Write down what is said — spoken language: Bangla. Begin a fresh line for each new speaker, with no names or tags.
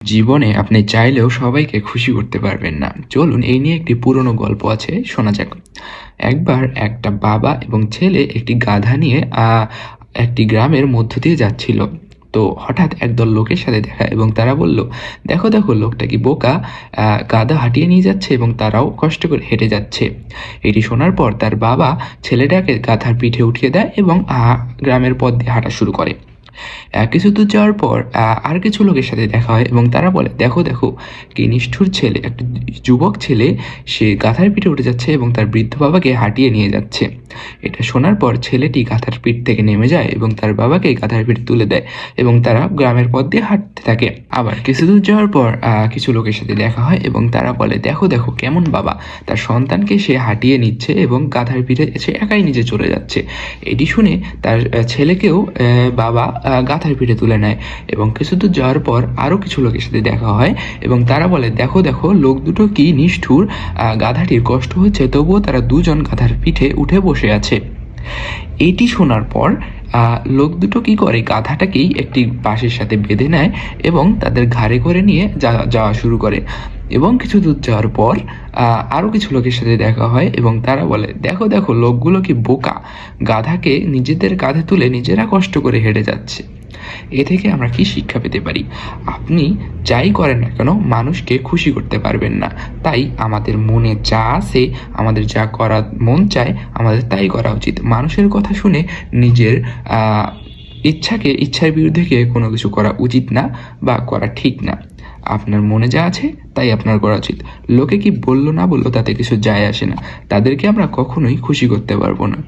জীবনে আপনি চাইলেও সবাইকে খুশি করতে পারবেন না। চলুন এই নিয়ে একটি পুরনো গল্প আছে, শোনা যাক। একবার একটা বাবা এবং ছেলে একটি গাধা নিয়ে একটি গ্রামের মধ্য দিয়ে যাচ্ছিল। তো হঠাৎ একদল লোকের সাথে দেখা এবং তারা বলল, দেখো দেখো, লোকটা কি বোকা, গাধা হাঁটিয়ে নিয়ে যাচ্ছে এবং তারাও কষ্ট করে হেঁটে যাচ্ছে। এটি শোনার পর তার বাবা ছেলেটাকে গাধার পিঠে উঠিয়ে দেয় এবং গ্রামের পথ দিয়ে হাঁটা শুরু করে। কিছু দূর যাওয়ার পর আর কিছু লোকের সাথে দেখা হয় এবং তারা বলে, দেখো দেখো, কি নিষ্ঠুর ছেলে, একটা যুবক ছেলে, সে গাধার পিঠে উঠে যাচ্ছে এবং তার বৃদ্ধ বাবাকে হাঁটিয়ে নিয়ে যাচ্ছে। এটা শোনার পর ছেলেটি গাধার পিঠ থেকে নেমে যায় এবং তার বাবাকে গাধার পিঠে তুলে দেয় এবং তারা গ্রামের পথ দিয়ে হাঁটতে থাকে। আবার কিছু দূর যাওয়ার পর কিছু লোকের সাথে দেখা হয় এবং তারা বলে, দেখো দেখো, কেমন বাবা, তার সন্তানকে সে হাঁটিয়ে নিচ্ছে এবং গাধার পিঠে সে একাই নিজে চলে যাচ্ছে। এটি শুনে তার ছেলেকেও বাবা গাধার পিঠে তুলে নেয় এবং কিছু দূর যাওয়ার পর আরও কিছু লোকের সাথে দেখা হয় এবং তারা বলে, দেখো দেখো, লোক দুটো কি নিষ্ঠুর, গাধাটির কষ্ট হচ্ছে তবুও তারা দুজন গাধার পিঠে উঠে বসে আছে। এটি শোনার পর লোক দুটো কি করে, গাধাটাকেই একটি বাঁশের সাথে বেঁধে নেয় এবং তাদের ঘাড়ে করে নিয়ে যাওয়া শুরু করে। এবং কিছু দূর যাওয়ার পর আরও কিছু লোকের সাথে দেখা হয় এবং তারা বলে, দেখো দেখো, লোকগুলো কি বোকা, গাধাকে নিজেদের কাঁধে তুলে নিজেরা কষ্ট করে হেঁটে যাচ্ছে। এ থেকে আমরা কি শিক্ষা পেতে পারি? আপনি যাই করেন না কেন, মানুষকে খুশি করতে পারবেন না। তাই আমাদের মনে যা আছে, আমাদের যা করার মন চায়, আমাদের তাই করা উচিত। মানুষের কথা শুনে নিজের ইচ্ছার বিরুদ্ধে গিয়ে কোনো কিছু করা উচিত না বা করা ঠিক না। আপনার মনে যা আছে তাই আপনার করা উচিত। লোকে কি বললো না বললো তাতে কিছু যায় আসে না, তাদেরকে আমরা কখনোই খুশি করতে পারবো না।